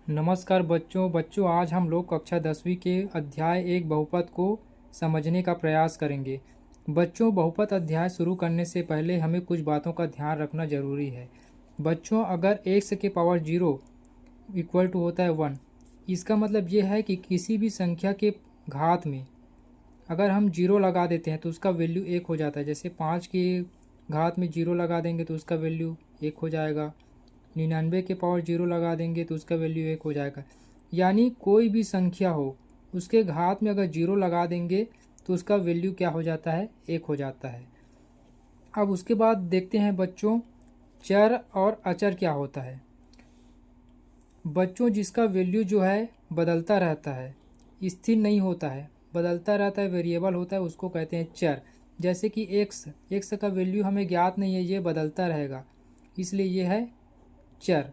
नमस्कार बच्चों आज हम लोग कक्षा 10वीं के अध्याय एक बहुपद को समझने का प्रयास करेंगे। बच्चों, बहुपद अध्याय शुरू करने से पहले हमें कुछ बातों का ध्यान रखना जरूरी है। बच्चों, अगर x के पावर 0 इक्वल टू होता है 1, इसका मतलब ये है कि किसी भी संख्या के घात में अगर हम 0 लगा देते हैं तो उसका वैल्यू 1 हो जाता है। जैसे 5 के घात में 0 लगा देंगे तो उसका वैल्यू 1 हो जाएगा। 99 के पावर 0 लगा देंगे तो उसका वैल्यू 1 हो जाएगा। यानी कोई भी संख्या हो उसके घात में अगर 0 लगा देंगे तो उसका वैल्यू क्या हो जाता है, 1 हो जाता है। अब उसके बाद देखते हैं बच्चों, चर और अचर क्या होता है। बच्चों, जिसका वैल्यू जो है बदलता रहता है, स्थिर नहीं होता है, बदलता रहता है, वेरिएबल होता है, उसको कहते हैं चर। जैसे कि एक्स का वैल्यू हमें ज्ञात नहीं है, ये बदलता रहेगा, इसलिए ये है चर।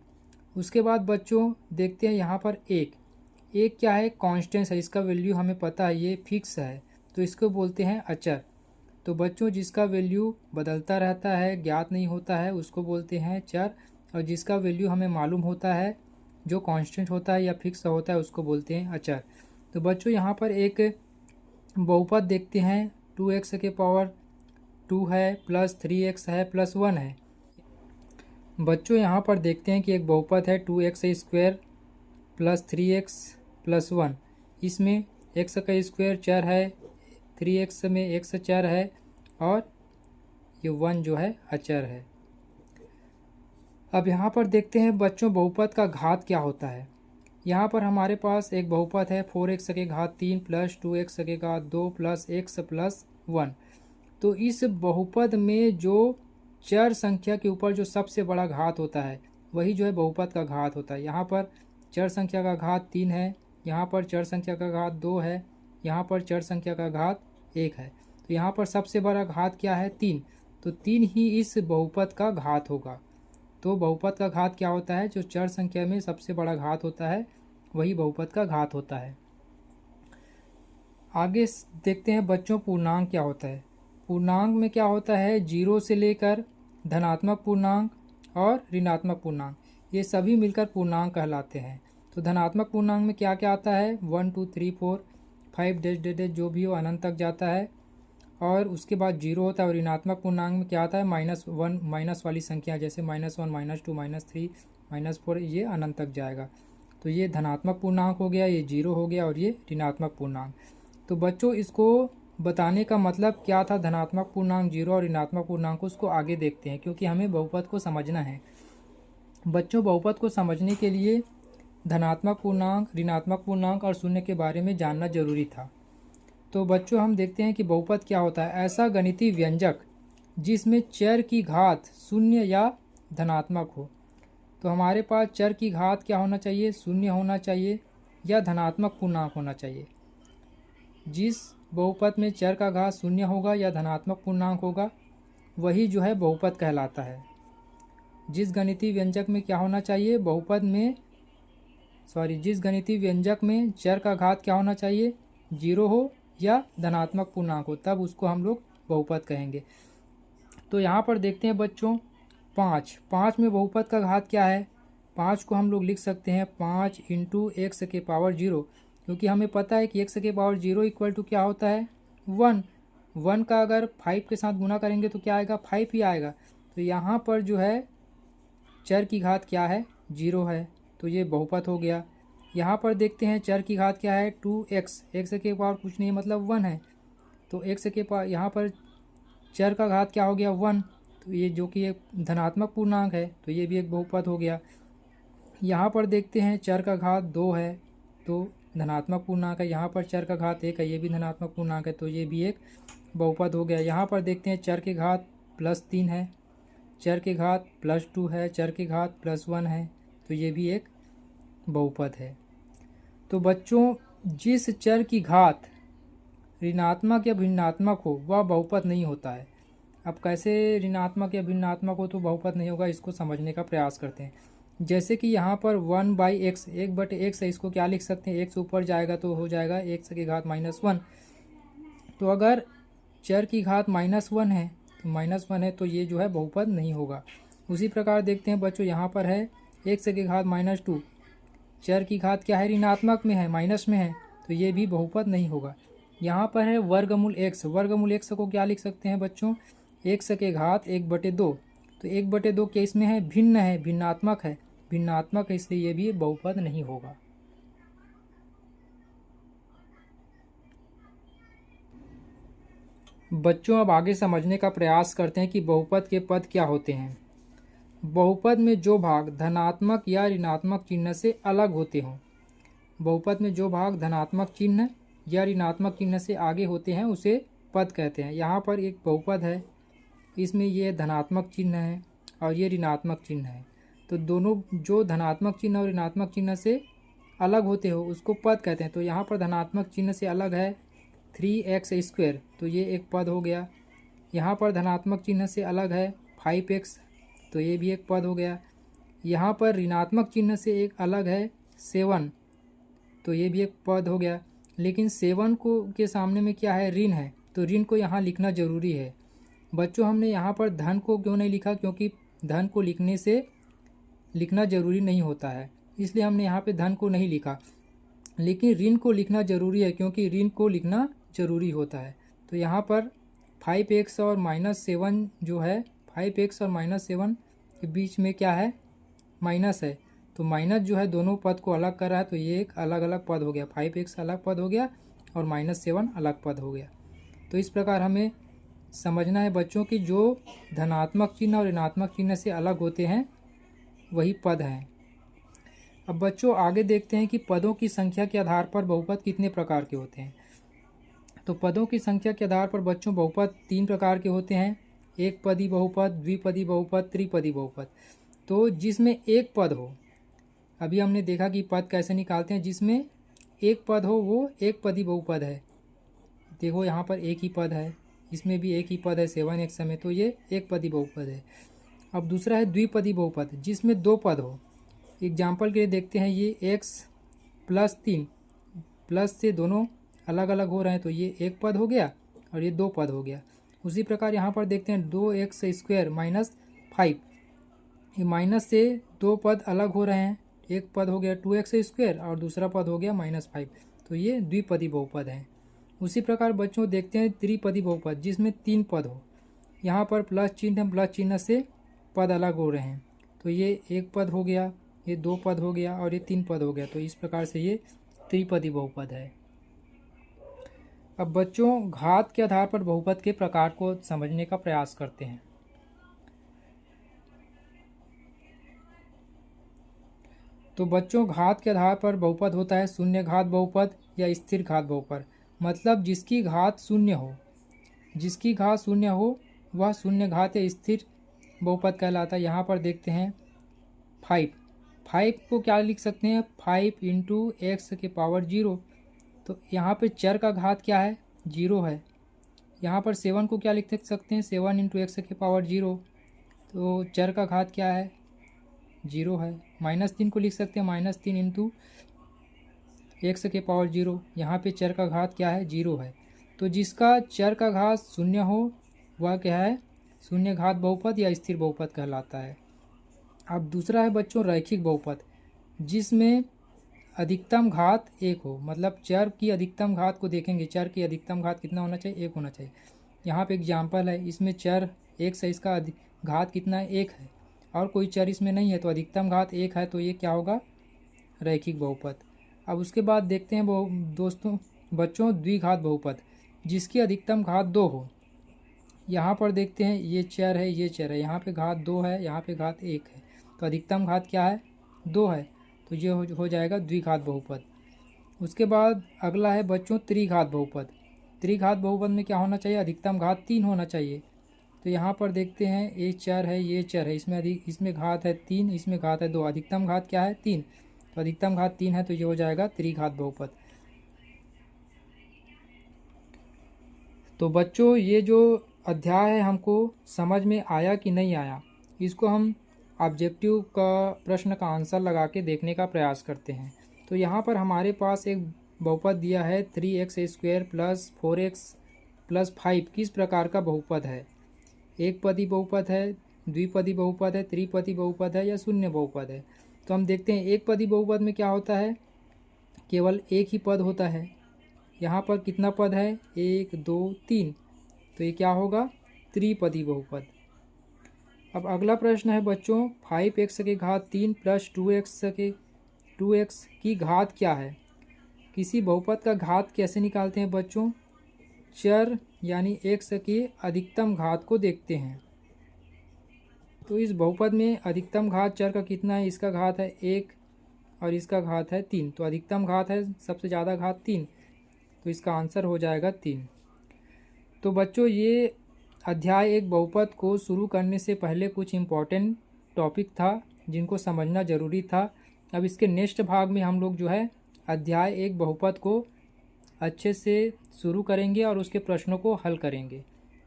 उसके बाद बच्चों देखते हैं यहाँ पर एक क्या है, कांस्टेंट है, इसका वैल्यू हमें पता है, ये फिक्स है, तो इसको बोलते हैं अचर। तो बच्चों, जिसका वैल्यू बदलता रहता है, ज्ञात नहीं होता है, उसको बोलते हैं चर। और जिसका वैल्यू हमें मालूम होता है, जो कांस्टेंट होता है या फिक्स होता है, उसको बोलते हैं अचर। तो बच्चों, यहाँ पर एक बहुपद देखते हैं, 2x के पावर 2 है प्लस 3x है प्लस 1 है। बच्चों, यहाँ पर देखते हैं कि एक बहुपद है 2x square plus 3x plus 1। इसमें x का स्क्वायर चर है, 3x में x चर है और ये 1 जो है अचर है। अब यहाँ पर देखते हैं बच्चों, बहुपद का घात क्या होता है। यहाँ पर हमारे पास एक बहुपद है 4x के घात 3 प्लस 2x के घात 2 प्लस x प्लस 1। तो इस बहुपद में जो चर संख्या के ऊपर जो सबसे बड़ा घात होता है वही जो है बहुपद का घात होता है। यहाँ पर चर संख्या का घात 3 है, यहाँ पर चर संख्या का घात 2 है, यहाँ पर चर संख्या का घात 1 है। तो यहाँ पर सबसे बड़ा घात क्या है, 3। तो 3 ही इस बहुपद का घात होगा। तो बहुपद का घात क्या होता है, जो चर संख्या में सबसे बड़ा घात होता है वही बहुपद का घात होता है। आगे देखते हैं बच्चों, पूर्णांक क्या होता है। पूर्णांक में क्या होता है, 0 से लेकर धनात्मक पूर्णांक और ऋणात्मक पूर्णांक, ये सभी मिलकर पूर्णांक कहलाते हैं। तो धनात्मक पूर्णांक में क्या क्या आता है, 1 2 3 4 5 डैश डैश डैश जो भी हो अनंत तक जाता है, और उसके बाद 0 होता है। और ऋणात्मक पूर्णांक में क्या आता है, -1 माइनस वाली संख्या, जैसे -1 -2 -3 -4, ये अनंत तक जाएगा। तो ये धनात्मक पूर्णांक हो गया, ये 0 हो गया, और ये ऋणात्मक पूर्णांक। तो बच्चों, इसको बताने का मतलब क्या था, धनात्मक पूर्णांक 0 और ऋणात्मक पूर्णांक, उसको आगे देखते हैं, क्योंकि हमें बहुपद को समझना है। बच्चों, बहुपद को समझने के लिए धनात्मक पूर्णांक, ऋणात्मक पूर्णांक और शून्य के बारे में जानना जरूरी था। तो बच्चों, हम देखते हैं कि बहुपद क्या होता है। ऐसा गणितीय व्यंजक जिसमें चर की घात शून्य या धनात्मक हो। तो हमारे पास चर की घात क्या होना चाहिए, शून्य होना चाहिए या धनात्मक पूर्णांक होना चाहिए। जिस बहुपद में चर का घात शून्य होगा या धनात्मक पूर्णांक होगा वही जो है बहुपद कहलाता है। जिस गणितीय व्यंजक में क्या होना चाहिए, बहुपद में जिस गणितीय व्यंजक में चर का घात क्या होना चाहिए, 0 हो या धनात्मक पूर्णांक हो, तब उसको हम लोग बहुपद कहेंगे। तो यहाँ पर देखते हैं बच्चों, 5 में बहुपद का घात क्या है। 5 को हम लोग लिख सकते हैं 5 इंटू एक्स के पावर 0, क्योंकि हमें पता है कि x के पावर 0 इक्वल टू क्या होता है, 1। 1 का अगर 5 के साथ गुना करेंगे तो क्या आएगा, 5 ही आएगा। तो यहाँ पर जो है चर की घात क्या है, 0 है, तो ये बहुपद हो गया। यहाँ पर देखते हैं चर की घात क्या है, 2x, x के पावर कुछ नहीं मतलब 1 है, तो x के पावर यहाँ पर चर का घात क्या हो गया, 1। तो ये जो कि एक धनात्मक पूर्णांक है, तो ये भी एक बहुपद हो गया। यहाँ पर देखते हैं चर का घात 2 है, तो धनात्मक पूर्णांक है। यहाँ पर चर का घात 1 है, ये भी धनात्मक पूर्णांक है, तो ये भी एक बहुपद हो गया। यहाँ पर देखते हैं चर के घात +3 है, चर के घात +2 है, चर के घात +1 है, तो ये भी एक बहुपद है। तो बच्चों, जिस चर की घात ऋणात्मक या भिन्नात्मक हो वह बहुपद नहीं होता है। अब कैसे ऋणात्मक या भिन्नात्मक हो तो बहुपद नहीं होगा, इसको समझने का प्रयास करते हैं। जैसे कि यहाँ पर 1/x, 1/x है, इसको क्या लिख सकते हैं, x ऊपर जाएगा तो हो जाएगा x की घात -1। तो अगर चर की घात -1 है तो -1 है, तो ये जो है बहुपद नहीं होगा। उसी प्रकार देखते हैं बच्चों, यहाँ पर है x की घात -2, चर की घात क्या है, ऋणात्मक में है, माइनस में है, तो ये भी बहुपद नहीं होगा। यहाँ पर है वर्गमूल एक्स। वर्गमूल एक्स को क्या लिख सकते हैं बच्चों, एक्स के घात 1/2। तो 1/2 क्या इसमें है, भिन्न है, भिन्नात्मक है, भिन्नात्मक है, इसलिए ये भी बहुपद नहीं होगा। बच्चों अब आगे समझने का प्रयास करते हैं कि बहुपद के पद क्या होते हैं। बहुपद में जो भाग धनात्मक या ऋणात्मक चिन्ह से अलग होते हों, बहुपद में जो भाग धनात्मक चिन्ह या ऋणात्मक चिन्ह से आगे होते हैं उसे पद कहते हैं। यहाँ पर एक बहुपद है, इसमें ये धनात्मक चिन्ह है और ये ऋणात्मक चिन्ह है, तो दोनों जो धनात्मक चिन्ह और ऋणात्मक चिन्ह से अलग होते हो उसको पद कहते हैं। तो यहाँ पर धनात्मक चिन्ह से अलग है 3x², तो ये एक पद हो गया। यहाँ पर धनात्मक चिन्ह से अलग है 5x, तो ये भी एक पद हो गया। यहाँ पर ऋणात्मक चिन्ह से एक अलग है 7, तो ये भी एक पद हो गया। लेकिन 7 को के सामने में क्या है, ऋण है, तो ऋण को यहाँ लिखना जरूरी है। बच्चों हमने यहाँ पर धन को क्यों नहीं लिखा, क्योंकि धन को लिखने से लिखना जरूरी नहीं होता है, इसलिए हमने यहाँ पे धन को नहीं लिखा। लेकिन ऋण को लिखना जरूरी है, क्योंकि ऋण को लिखना जरूरी होता है। तो यहाँ पर 5x और -7 जो है, 5x और -7 के बीच में क्या है, माइनस है, तो माइनस जो है दोनों पद को अलग कर रहा है, तो ये एक अलग अलग पद हो गया। 5x अलग पद हो गया और -7 अलग पद हो गया। तो इस प्रकार हमें समझना है बच्चों कि जो धनात्मक चिन्ह और ऋणात्मक चिन्ह से अलग होते हैं वही पद हैं। अब बच्चों आगे देखते हैं कि पदों की संख्या के आधार पर बहुपद कितने प्रकार के होते हैं। तो पदों की संख्या के आधार पर बच्चों बहुपद 3 प्रकार के होते हैं, एक पदी बहुपद, द्विपदी बहुपद, त्रिपदी बहुपद। तो जिसमें एक पद हो, अभी हमने देखा कि पद कैसे निकालते हैं, जिसमें एक पद हो वो एक पदी बहुपद है। देखो यहाँ पर एक ही पद है, इसमें भी एक ही पद है 7x में, तो ये एक पदी बहुपद है। अब दूसरा है द्विपदी बहुपद, जिसमें 2 पद हो। एग्जाम्पल के लिए देखते हैं, ये x+3 प्लस से दोनों अलग अलग हो रहे हैं, तो ये एक पद हो गया और ये 2 पद हो गया। उसी प्रकार यहाँ पर देखते हैं 2x² -5, ये माइनस से 2 पद अलग हो रहे हैं, एक पद हो गया 2x² और दूसरा पद हो गया -5, तो ये द्विपदी बहुपद है। उसी प्रकार बच्चों देखते हैं त्रिपदी बहुपद, जिसमें 3 पद हो। यहाँ पर प्लस चिन्ह से पद अलग हो रहे हैं, तो ये एक पद हो गया, ये 2 पद हो गया और ये 3 पद हो गया, तो इस प्रकार से ये त्रिपदी बहुपद है। अब बच्चों घात के आधार पर बहुपद के प्रकार को समझने का प्रयास करते हैं। तो बच्चों घात के आधार पर बहुपद होता है शून्य घात बहुपद या स्थिर घात बहुपद, मतलब जिसकी घात शून्य हो, जिसकी घात शून्य हो वह शून्य घात या स्थिर बहुपद कहलाता है। यहाँ पर देखते हैं 5 को क्या लिख सकते हैं, 5 × x⁻0, तो यहाँ पे चर का घात क्या है, 0 है। यहाँ पर 7 को क्या लिख सकते हैं, 7 × x⁻0, तो चर का घात क्या है, 0 है। -3 को लिख सकते हैं, -3 × x⁻0, यहाँ पे चर का घात क्या है, 0 है। तो जिसका चर का घात शून्य हो वह क्या है, शून्य घात बहुपद या स्थिर बहुपद कहलाता है। अब दूसरा है बच्चों रैखिक बहुपद, जिसमें अधिकतम घात 1 हो, मतलब चर की अधिकतम घात को देखेंगे, चर की अधिकतम घात कितना होना चाहिए, 1 होना चाहिए। यहाँ पे एग्जाम्पल है, इसमें चर x है, इसका घात कितना है, 1 है, और कोई चर इसमें नहीं है, तो अधिकतम घात 1 है, तो ये क्या होगा, रैखिक बहुपद। अब उसके बाद देखते हैं दोस्तों बच्चों द्विघात बहुपद, जिसकी अधिकतम घात 2 हो। यहाँ पर देखते हैं ये चर है, ये चर है, यहाँ पे घात 2 है, यहाँ पे घात 1 है, तो अधिकतम घात क्या है, 2 है, तो ये हो जाएगा द्विघात बहुपद। उसके बाद अगला है बच्चों त्रिघात बहुपद। त्रिघात बहुपद में क्या होना चाहिए, अधिकतम घात 3 होना चाहिए। तो यहाँ पर देखते हैं ये चर है, ये चर है, इसमें घात है 3, इसमें घात है 2, अधिकतम घात क्या है, 3, तो अधिकतम घात 3 है, तो ये हो जाएगा त्रिघात बहुपद। तो बच्चों ये जो अध्याय है हमको समझ में आया कि नहीं आया, इसको हम ऑब्जेक्टिव का प्रश्न का आंसर लगा के देखने का प्रयास करते हैं। तो यहाँ पर हमारे पास एक बहुपद दिया है 3x² + 4x + 5 किस प्रकार का बहुपद है, एक पदी बहुपद है, द्विपदी बहुपद है, त्रिपदी बहुपद है या शून्य बहुपद है। तो हम देखते हैं एक पदी बहुपद में क्या होता है, केवल एक ही पद होता है। यहाँ पर कितना पद है, 1 2 3, तो ये क्या होगा, त्रिपदी बहुपद। अब अगला प्रश्न है बच्चों, 5x की घात 3 प्लस 2x की घात क्या है। किसी बहुपद का घात कैसे निकालते हैं बच्चों, चर यानी x की अधिकतम घात को देखते हैं। तो इस बहुपद में अधिकतम घात चर का कितना है, इसका घात है 1 और इसका घात है 3, तो अधिकतम घात है सबसे ज़्यादा घात 3, तो इसका आंसर हो जाएगा 3। तो बच्चों ये अध्याय एक बहुपद को शुरू करने से पहले कुछ इम्पोर्टेंट टॉपिक था जिनको समझना ज़रूरी था। अब इसके नेक्स्ट भाग में हम लोग जो है अध्याय एक बहुपद को अच्छे से शुरू करेंगे और उसके प्रश्नों को हल करेंगे।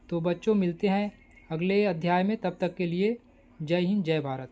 तो बच्चों मिलते हैं अगले अध्याय में, तब तक के लिए जय हिंद जय भारत।